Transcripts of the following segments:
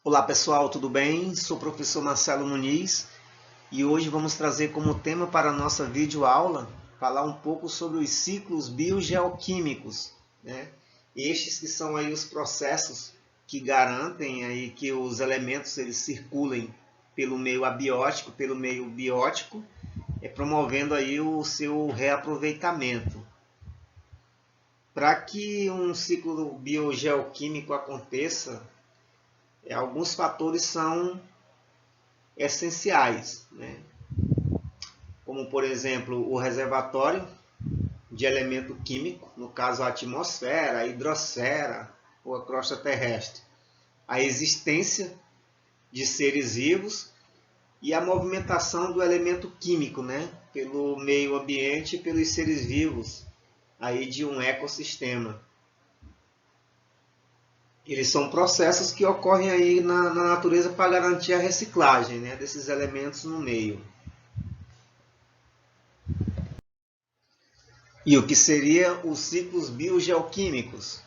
Olá pessoal, tudo bem? Sou o professor Marcelo Muniz e hoje vamos trazer como tema para a nossa videoaula falar um pouco sobre os ciclos biogeoquímicos, né? Estes que são aí os processos que garantem aí que os elementos eles circulem pelo meio abiótico, pelo meio biótico, promovendo aí o seu reaproveitamento. Para que um ciclo biogeoquímico aconteça, alguns fatores são essenciais, né? Como por exemplo o reservatório de elemento químico, no caso a atmosfera, a hidrosfera ou a crosta terrestre, a existência de seres vivos e a movimentação do elemento químico, né? Pelo meio ambiente e pelos seres vivos aí de um ecossistema. Eles são processos que ocorrem aí na natureza para garantir a reciclagem, né, desses elementos no meio. E o que seriam os ciclos biogeoquímicos?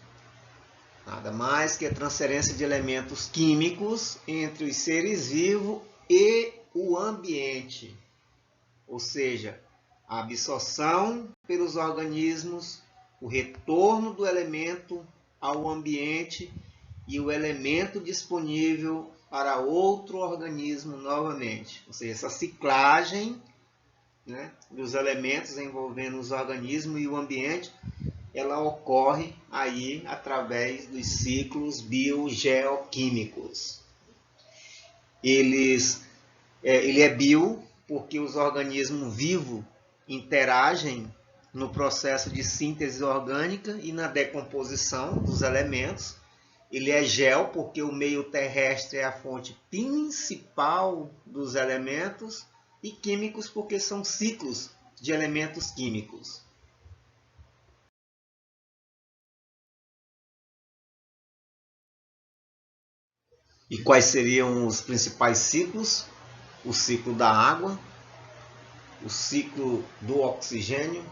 Nada mais que a transferência de elementos químicos entre os seres vivos e o ambiente. Ou seja, a absorção pelos organismos, o retorno do elemento ao ambiente e o elemento disponível para outro organismo novamente. Ou seja, essa ciclagem, né, dos elementos envolvendo os organismos e o ambiente, ela ocorre aí através dos ciclos biogeoquímicos. Ele é bio porque os organismos vivos interagem no processo de síntese orgânica e na decomposição dos elementos. Ele é gel porque o meio terrestre é a fonte principal dos elementos, e químicos porque são ciclos de elementos químicos. E quais seriam os principais ciclos? O ciclo da água, o ciclo do oxigênio,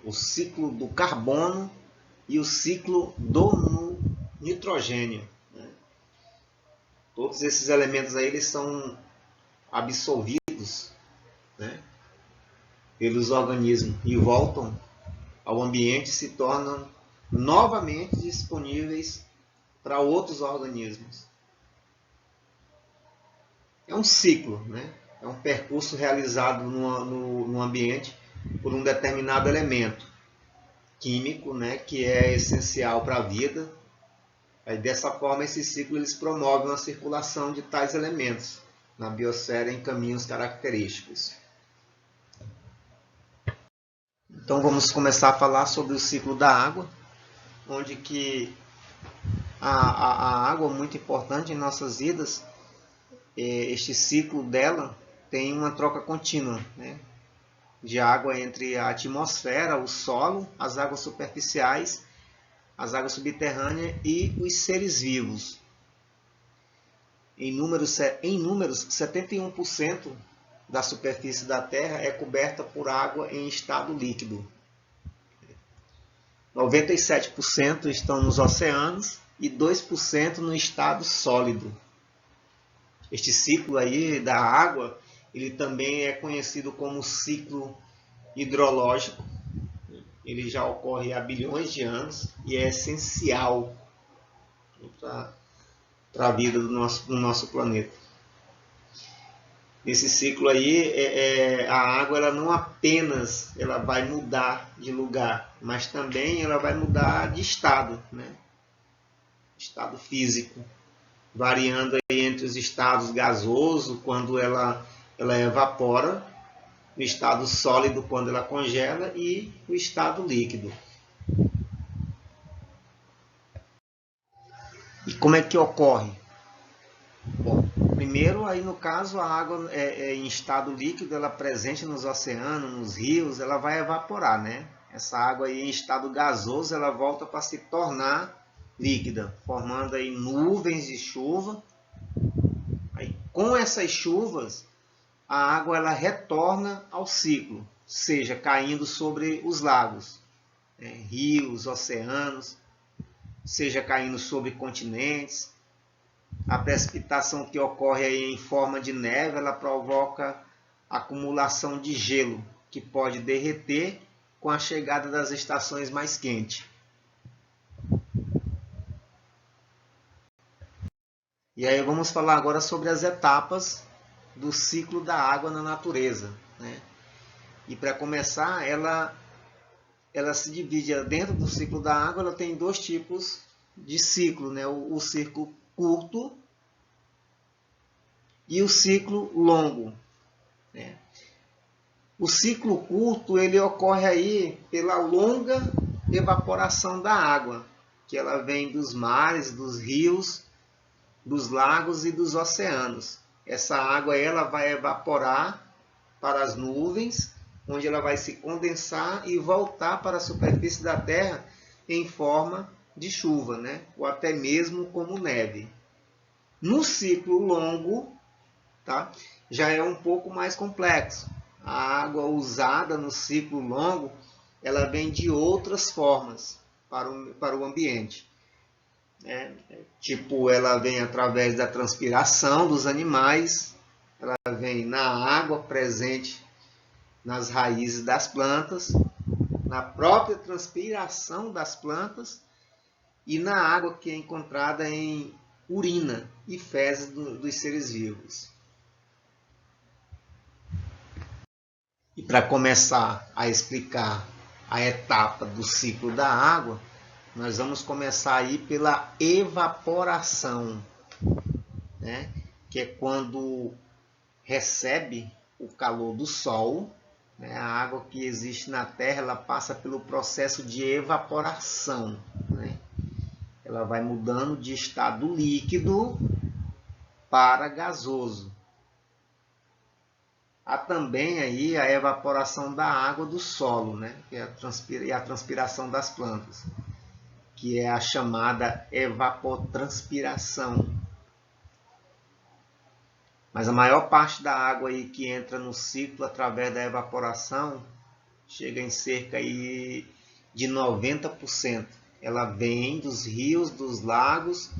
o ciclo do carbono e o ciclo do nitrogênio. Todos esses elementos aí eles são absorvidos, né, pelos organismos e voltam ao ambiente e se tornam novamente disponíveis para outros organismos. É um ciclo, né? É um percurso realizado no ambiente por um determinado elemento químico, né, que é essencial para a vida. Aí, dessa forma, esse ciclo eles promovem a circulação de tais elementos na biosfera em caminhos característicos. Então vamos começar a falar sobre o ciclo da água, onde que a água é muito importante em nossas vidas. Este ciclo dela tem uma troca contínua, né, de água entre a atmosfera, o solo, as águas superficiais, as águas subterrâneas e os seres vivos. Em números 71% da superfície da Terra é coberta por água em estado líquido. 97% estão nos oceanos e 2% no estado sólido. Este ciclo aí da água, ele também é conhecido como ciclo hidrológico. Ele já ocorre há bilhões de anos e é essencial para a vida do nosso planeta. Nesse ciclo aí, a água ela não apenas ela vai mudar de lugar, mas também ela vai mudar de estado, né? Estado físico, variando aí entre os estados gasoso, quando ela evapora, o estado sólido, quando ela congela, e o estado líquido. E como é que ocorre? Bom, primeiro, aí no caso, a água em estado líquido, ela presente nos oceanos, nos rios, ela vai evaporar, né? Essa água aí em estado gasoso, ela volta para se tornar líquida, formando aí nuvens de chuva. Aí, com essas chuvas, a água ela retorna ao ciclo, seja caindo sobre os lagos, né, rios, oceanos, seja caindo sobre continentes. A precipitação que ocorre aí em forma de neve, ela provoca acumulação de gelo, que pode derreter com a chegada das estações mais quentes. E aí vamos falar agora sobre as etapas do ciclo da água na natureza, né? E para começar, ela se divide dentro do ciclo da água, ela tem dois tipos de ciclo, né? O ciclo curto e o ciclo longo, né? O ciclo curto ele ocorre aí pela longa evaporação da água, que ela vem dos mares, dos rios, dos lagos e dos oceanos. Essa água ela vai evaporar para as nuvens, onde ela vai se condensar e voltar para a superfície da Terra em forma de chuva, né? Ou até mesmo como neve. No ciclo longo, tá? Já é um pouco mais complexo. A água usada no ciclo longo, ela vem de outras formas para o ambiente. Tipo, ela vem através da transpiração dos animais, ela vem na água presente nas raízes das plantas, na própria transpiração das plantas e na água que é encontrada em urina e fezes dos seres vivos. E para começar a explicar a etapa do ciclo da água, nós vamos começar aí pela evaporação, né? Que é quando recebe o calor do sol, né? A água que existe na Terra ela passa pelo processo de evaporação, né? Ela vai mudando de estado líquido para gasoso. Há também aí a evaporação da água do solo, né? Que é a transpiração das plantas, que é a chamada evapotranspiração. Mas a maior parte da água aí que entra no ciclo através da evaporação chega em cerca aí de 90%. Ela vem dos rios, dos lagos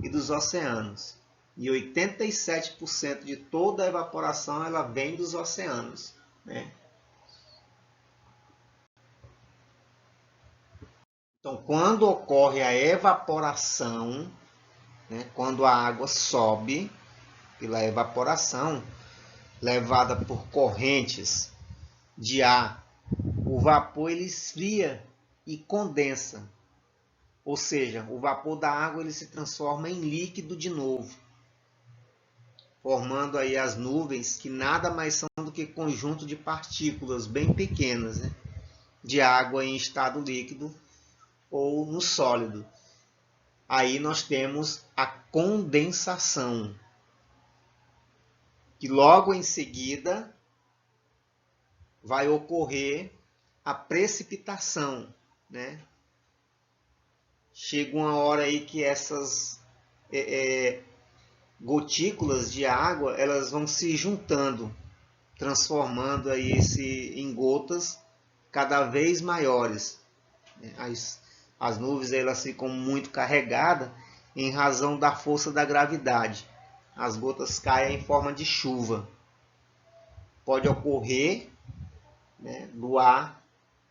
e dos oceanos. E 87% de toda a evaporação ela vem dos oceanos, né? Então, quando ocorre a evaporação, né, quando a água sobe pela evaporação, levada por correntes de ar, o vapor ele esfria e condensa. Ou seja, o vapor da água ele se transforma em líquido de novo, formando aí as nuvens, que nada mais são do que conjunto de partículas bem pequenas, né, de água em estado líquido ou no sólido. Aí nós temos a condensação, que logo em seguida vai ocorrer a precipitação, né? Chega uma hora aí que essas gotículas de água elas vão se juntando, transformando aí em gotas cada vez maiores. As nuvens elas ficam muito carregadas em razão da força da gravidade. As gotas caem em forma de chuva. Pode ocorrer, né, do ar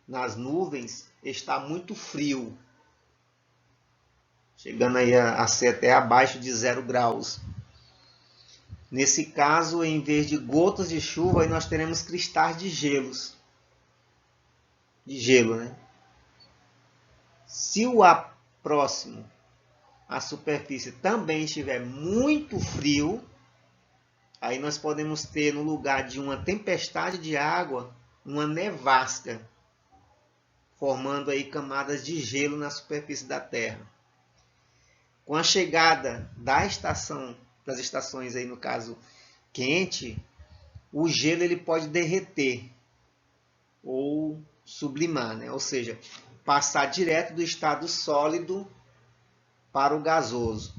nas nuvens está muito frio, chegando aí a ser até abaixo de 0 graus. Nesse caso, em vez de gotas de chuva, aí nós teremos cristais de gelo, né? Se o ar próximo à superfície também estiver muito frio, aí nós podemos ter, no lugar de uma tempestade de água, uma nevasca, formando aí camadas de gelo na superfície da Terra. Com a chegada das estações aí, no caso quente, o gelo ele pode derreter ou sublimar, né? Ou seja, passar direto do estado sólido para o gasoso.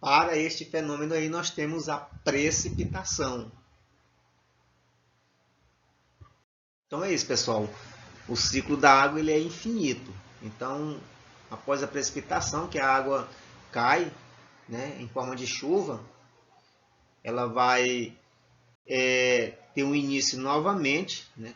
Para este fenômeno aí nós temos a precipitação. Então é isso, pessoal. O ciclo da água ele é infinito. Então, após a precipitação, que a água cai né, em forma de chuva, ela vai ter um início novamente, né,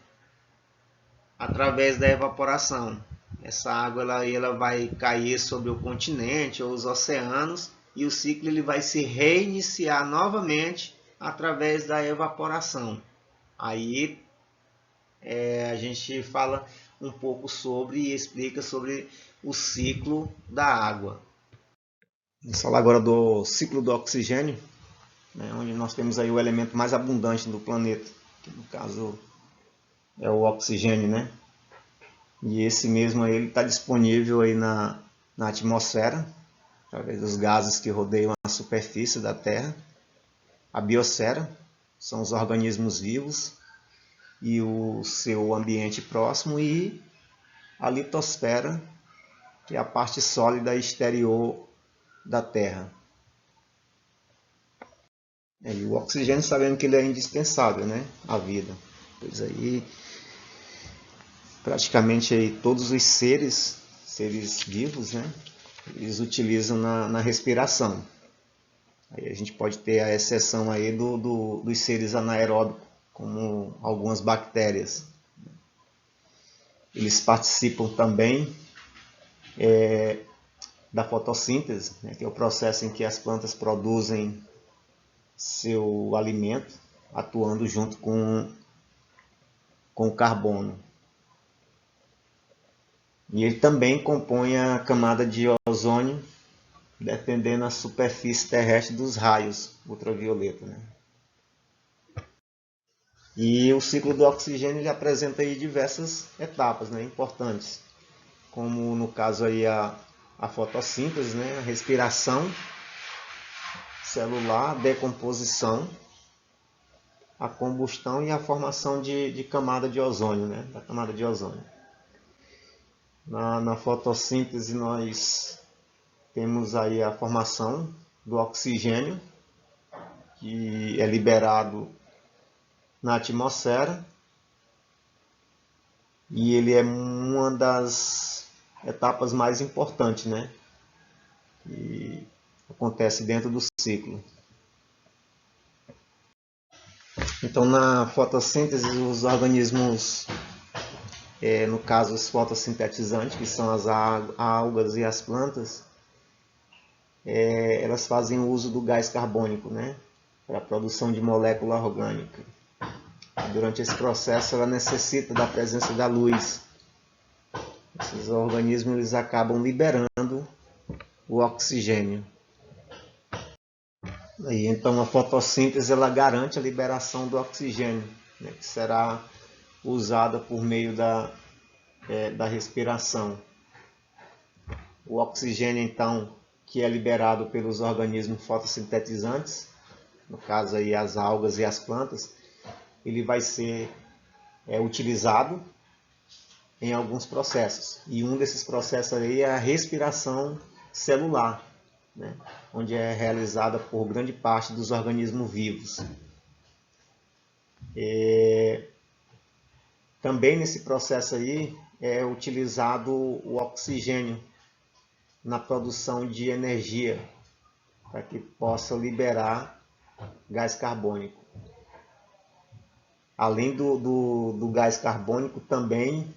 através da evaporação. Essa água ela vai cair sobre o continente ou os oceanos e o ciclo ele vai se reiniciar novamente através da evaporação. Aí a gente fala um pouco sobre e explica sobre o ciclo da água. Vamos falar agora do ciclo do oxigênio, né, onde nós temos aí o elemento mais abundante do planeta, que no caso é o oxigênio, né? E esse mesmo aí ele está disponível aí na atmosfera, através dos gases que rodeiam a superfície da Terra. A biosfera são os organismos vivos e o seu ambiente próximo, e a litosfera, que é a parte sólida exterior da Terra. E o oxigênio, sabendo que ele é indispensável, né, à vida. Pois aí, praticamente aí, todos os seres vivos, né, eles utilizam na respiração. Aí a gente pode ter a exceção aí dos seres anaeróbicos, como algumas bactérias. Eles participam também da fotossíntese, né, que é o processo em que as plantas produzem seu alimento, atuando junto com o carbono. E ele também compõe a camada de ozônio, defendendo a superfície terrestre dos raios ultravioleta, né? E o ciclo do oxigênio ele apresenta aí diversas etapas, né, importantes, como no caso aí a fotossíntese, né, a respiração celular, a decomposição, a combustão e a formação de camada de ozônio, né, da camada de ozônio. Na fotossíntese nós temos aí a formação do oxigênio, que é liberado na atmosfera, e ele é uma das etapas mais importantes, né, que acontece dentro do ciclo. Então, na fotossíntese, os organismos, no caso os fotossintetizantes, que são as algas e as plantas, elas fazem uso do gás carbônico, né, para a produção de molécula orgânica. Durante esse processo, ela necessita da presença da luz. Esses organismos eles acabam liberando o oxigênio. E então a fotossíntese ela garante a liberação do oxigênio, né, que será usada por meio da respiração. O oxigênio, então, que é liberado pelos organismos fotossintetizantes, no caso aí as algas e as plantas, ele vai ser utilizado em alguns processos. E um desses processos aí é a respiração celular, né, onde é realizada por grande parte dos organismos vivos. Também nesse processo aí é utilizado o oxigênio na produção de energia, para que possa liberar gás carbônico. Além do gás carbônico, também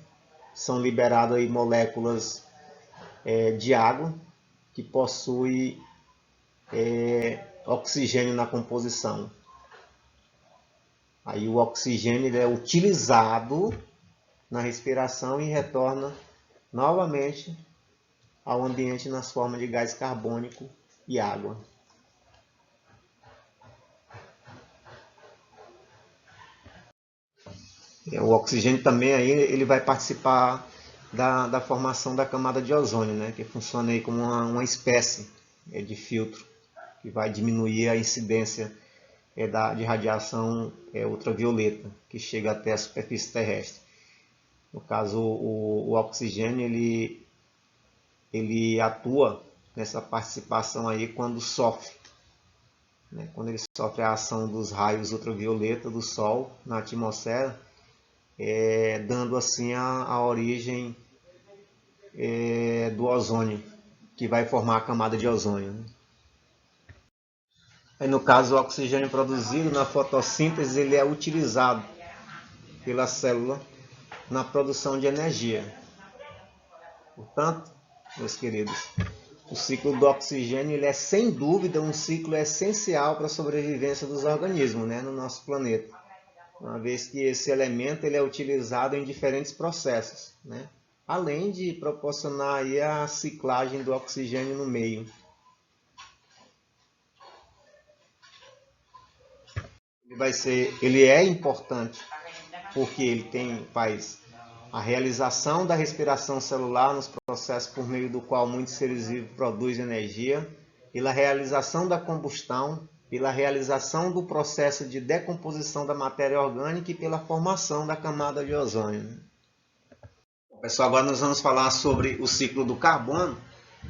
são liberadas aí moléculas de água que possuem oxigênio na composição. Aí o oxigênio ele é utilizado na respiração e retorna novamente ao ambiente nas formas de gás carbônico e água. O oxigênio também aí, ele vai participar da formação da camada de ozônio, né, que funciona aí como uma espécie de filtro, que vai diminuir a incidência de radiação ultravioleta, que chega até a superfície terrestre. No caso, o oxigênio ele atua nessa participação aí quando sofre, né, quando ele sofre a ação dos raios ultravioleta do Sol na atmosfera, dando assim a origem do ozônio, que vai formar a camada de ozônio, né? Aí no caso o oxigênio produzido na fotossíntese ele é utilizado pela célula na produção de energia. Portanto, meus queridos, o ciclo do oxigênio ele é sem dúvida um ciclo essencial para a sobrevivência dos organismos, né, no nosso planeta. Uma vez que esse elemento ele é utilizado em diferentes processos, né, além de proporcionar aí a ciclagem do oxigênio no meio. Ele é importante porque ele faz a realização da respiração celular nos processos por meio do qual muitos seres vivos produzem energia, pela realização da combustão, pela realização do processo de decomposição da matéria orgânica e pela formação da camada de ozônio. Pessoal, agora nós vamos falar sobre o ciclo do carbono,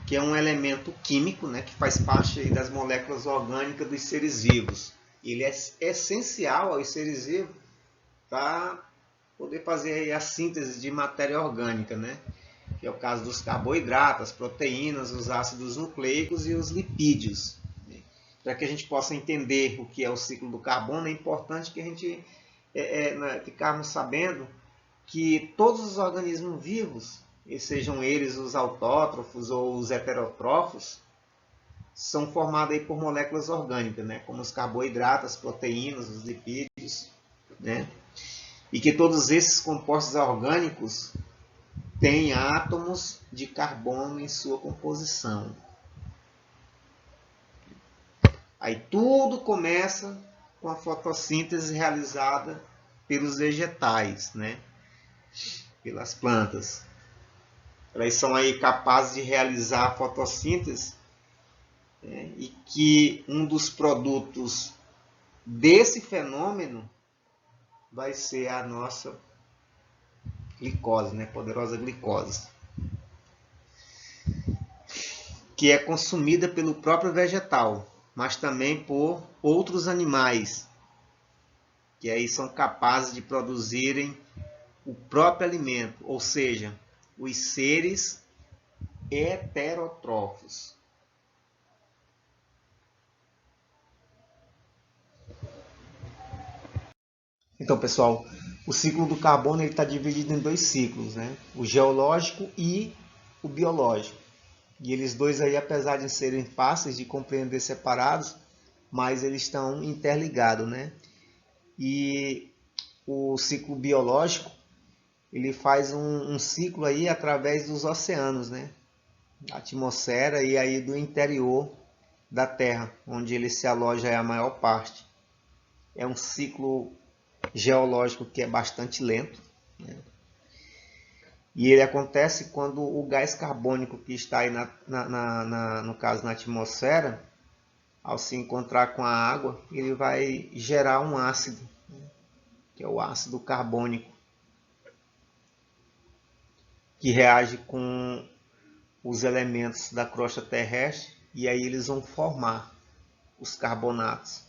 que é um elemento químico, né, que faz parte das moléculas orgânicas dos seres vivos. Ele é essencial aos seres vivos para poder fazer a síntese de matéria orgânica, né? Que é o caso dos carboidratos, as proteínas, os ácidos nucleicos e os lipídios. Para que a gente possa entender o que é o ciclo do carbono, é importante que a gente ficarmos sabendo que todos os organismos vivos, sejam eles os autótrofos ou os heterótrofos, são formados aí por moléculas orgânicas, né? Como os carboidratos, as proteínas, os lipídios, né? E que todos esses compostos orgânicos têm átomos de carbono em sua composição. Aí tudo começa com a fotossíntese realizada pelos vegetais, né? Pelas plantas. Elas são aí capazes de realizar a fotossíntese, né? E que um dos produtos desse fenômeno vai ser a nossa glicose, né? Poderosa glicose, que é consumida pelo próprio vegetal, mas também por outros animais, que aí são capazes de produzirem o próprio alimento, ou seja, os seres heterótrofos. Então, pessoal, o ciclo do carbono está dividido em dois ciclos, né? O geológico e o biológico. E eles dois aí, apesar de serem fáceis de compreender separados, mas eles estão interligados, né? E o ciclo biológico, ele faz um ciclo aí através dos oceanos, né? A atmosfera e aí do interior da Terra, onde ele se aloja a maior parte. É um ciclo geológico que é bastante lento, né? E ele acontece quando o gás carbônico que está aí no caso na atmosfera, ao se encontrar com a água, ele vai gerar um ácido, né? Que é o ácido carbônico, que reage com os elementos da crosta terrestre e aí eles vão formar os carbonatos.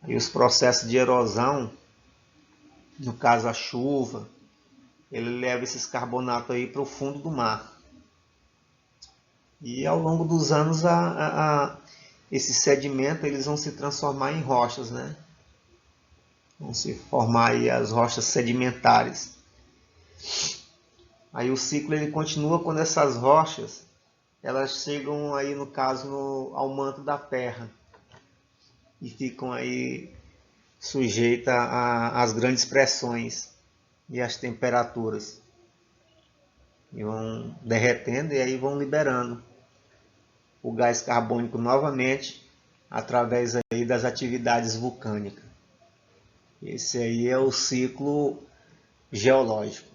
E os processos de erosão, no caso a chuva, ele leva esses carbonatos aí para o fundo do mar. E ao longo dos anos esses sedimentos eles vão se transformar em rochas, né? Vão se formar aí as rochas sedimentares. Aí o ciclo ele continua quando essas rochas elas chegam aí no caso ao manto da Terra e ficam aí sujeitas às grandes pressões e às temperaturas. E vão derretendo e aí vão liberando o gás carbônico novamente através aí das atividades vulcânicas. Esse aí é o ciclo geológico.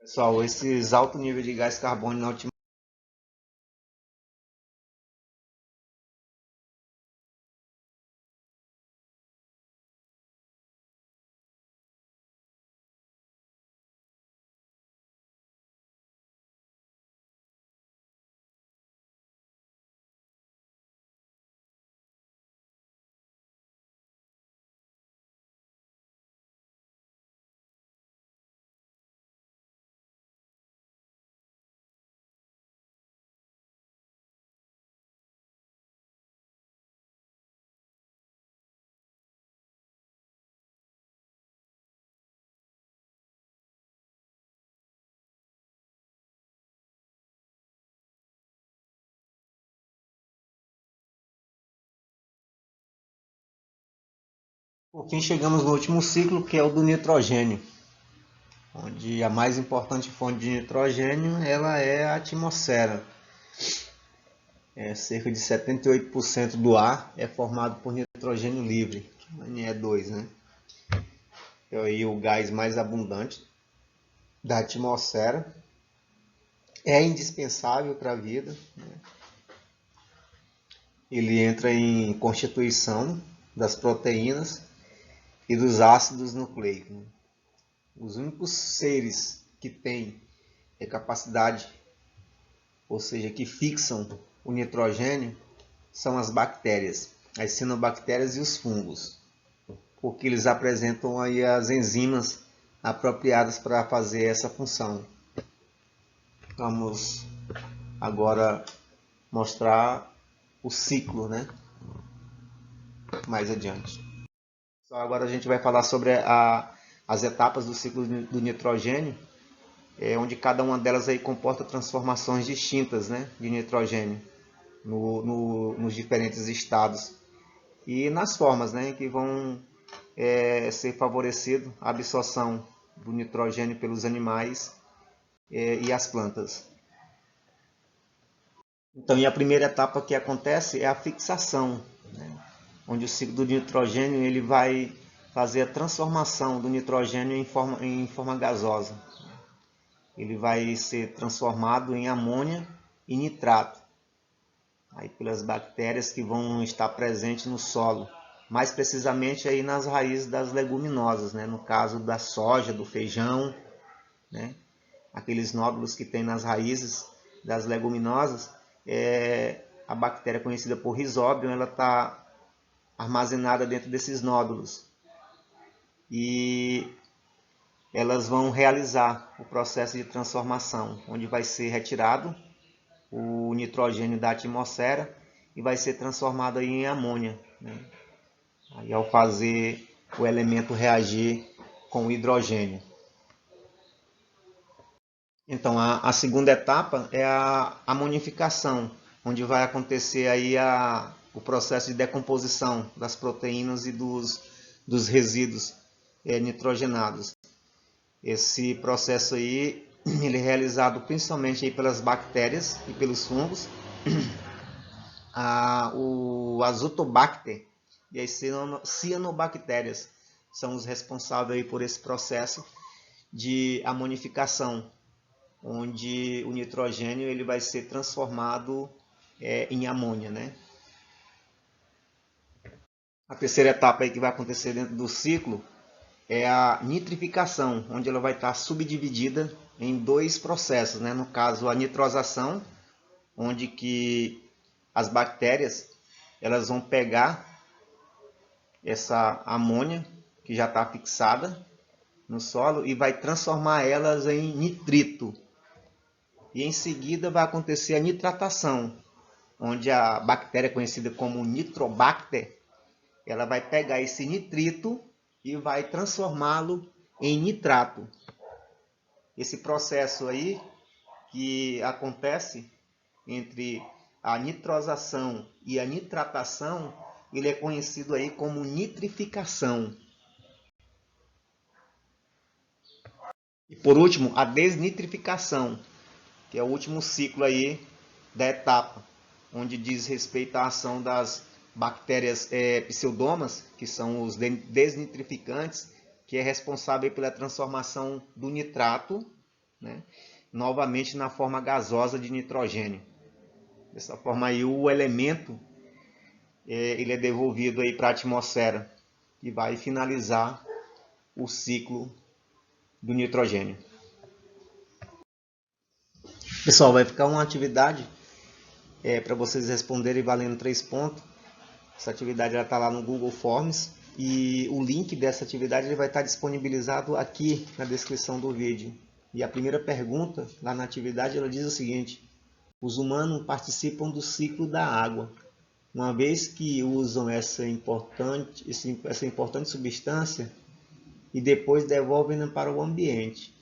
Pessoal, esses altos níveis de gás carbônico na atmosfera Por fim, chegamos no último ciclo, que é o do nitrogênio, onde a mais importante fonte de nitrogênio ela é a atmosfera. Cerca de 78% do ar é formado por nitrogênio livre, Ne2, né? É aí o gás mais abundante da atmosfera. É indispensável para a vida, né? Ele entra em constituição das proteínas e dos ácidos nucleicos. Os únicos seres que têm capacidade, ou seja, que fixam o nitrogênio, são as bactérias, as cianobactérias e os fungos, porque eles apresentam aí as enzimas apropriadas para fazer essa função. Vamos agora mostrar o ciclo, né? Mais adiante. Agora a gente vai falar sobre as etapas do ciclo do nitrogênio, onde cada uma delas aí comporta transformações distintas, né, de nitrogênio nos diferentes estados e nas formas, né, que vão ser favorecido a absorção do nitrogênio pelos animais e as plantas. Então, e a primeira etapa que acontece é a fixação, né, onde o ciclo do nitrogênio ele vai fazer a transformação do nitrogênio em forma gasosa. Ele vai ser transformado em amônia e nitrato, aí pelas bactérias que vão estar presentes no solo, mais precisamente aí nas raízes das leguminosas, né? No caso da soja, do feijão, né? Aqueles nódulos que tem nas raízes das leguminosas, a bactéria conhecida por Rhizobium, ela está armazenada dentro desses nódulos e elas vão realizar o processo de transformação, onde vai ser retirado o nitrogênio da atmosfera e vai ser transformado aí em amônia, né? Aí, ao fazer o elemento reagir com o hidrogênio. Então, a segunda etapa é a amonificação, onde vai acontecer aí o processo de decomposição das proteínas e dos resíduos nitrogenados. Esse processo aí ele é realizado principalmente aí pelas bactérias e pelos fungos. O Azotobacter e as cianobactérias são os responsáveis aí por esse processo de amonificação, onde o nitrogênio ele vai ser transformado em amônia, né? A terceira etapa aí que vai acontecer dentro do ciclo é a nitrificação, onde ela vai estar subdividida em dois processos, né? No caso, a nitrosação, onde que as bactérias elas vão pegar essa amônia que já está fixada no solo e vai transformar elas em nitrito. E em seguida vai acontecer a nitratação, onde a bactéria conhecida como Nitrobacter, ela vai pegar esse nitrito e vai transformá-lo em nitrato. Esse processo aí que acontece entre a nitrosação e a nitratação, ele é conhecido aí como nitrificação. E por último, a desnitrificação, que é o último ciclo aí da etapa, onde diz respeito à ação das bactérias pseudomas, que são os desnitrificantes, que é responsável pela transformação do nitrato né? Novamente na forma gasosa de nitrogênio. Dessa forma aí o elemento ele é devolvido aí para a atmosfera e vai finalizar o ciclo do nitrogênio. Pessoal, vai ficar uma atividade para vocês responderem valendo 3 pontos. Essa atividade está lá no Google Forms e o link dessa atividade ele vai estar disponibilizado aqui na descrição do vídeo. E a primeira pergunta lá na atividade ela diz o seguinte: os humanos participam do ciclo da água, uma vez que usam essa importante substância e depois devolvem-na para o ambiente.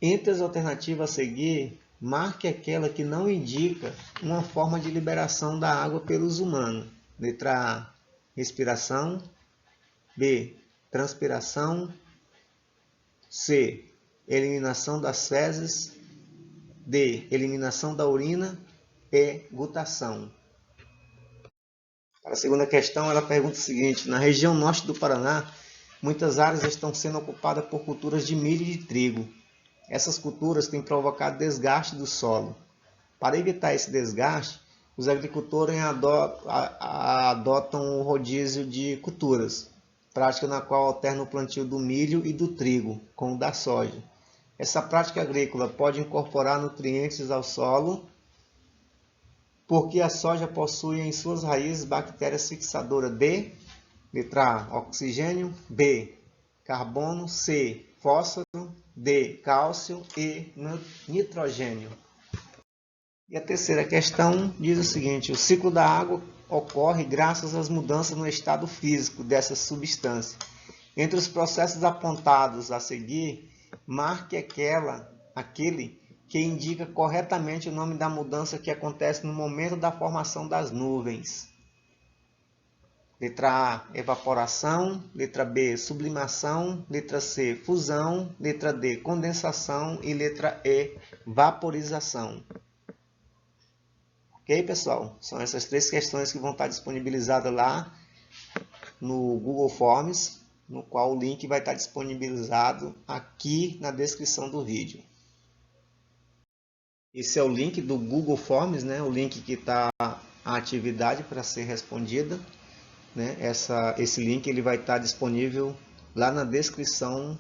Entre as alternativas a seguir, marque aquela que não indica uma forma de liberação da água pelos humanos. Letra A, respiração. B, transpiração. C, eliminação das fezes. D, eliminação da urina. E, gutação. Para a segunda questão, ela pergunta o seguinte: na região norte do Paraná, muitas áreas estão sendo ocupadas por culturas de milho e de trigo. Essas culturas têm provocado desgaste do solo. Para evitar esse desgaste, os agricultores adotam o rodízio de culturas, prática na qual alternam o plantio do milho e do trigo com o da soja. Essa prática agrícola pode incorporar nutrientes ao solo, porque a soja possui em suas raízes bactérias fixadoras de letra A, oxigênio, B, carbono, C, fósforo, D, cálcio e nitrogênio. E a terceira questão diz o seguinte: o ciclo da água ocorre graças às mudanças no estado físico dessa substância. Entre os processos apontados a seguir, marque aquele que indica corretamente o nome da mudança que acontece no momento da formação das nuvens. Letra A, evaporação. Letra B, sublimação. Letra C, fusão. Letra D, condensação. E letra E, vaporização. Ok, pessoal? São essas 3 questões que vão estar disponibilizadas lá no Google Forms, no qual o link vai estar disponibilizado aqui na descrição do vídeo. Esse é o link do Google Forms, né? O link que está a atividade para ser respondida. Né? Esse link ele vai estar disponível lá na descrição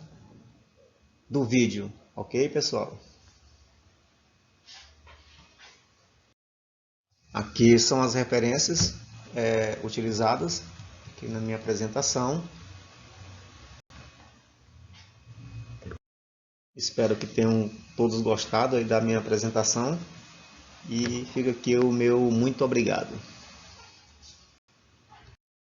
do vídeo. Ok, pessoal? Aqui são as referências utilizadas aqui na minha apresentação. Espero que tenham todos gostado aí da minha apresentação e fica aqui o meu muito obrigado.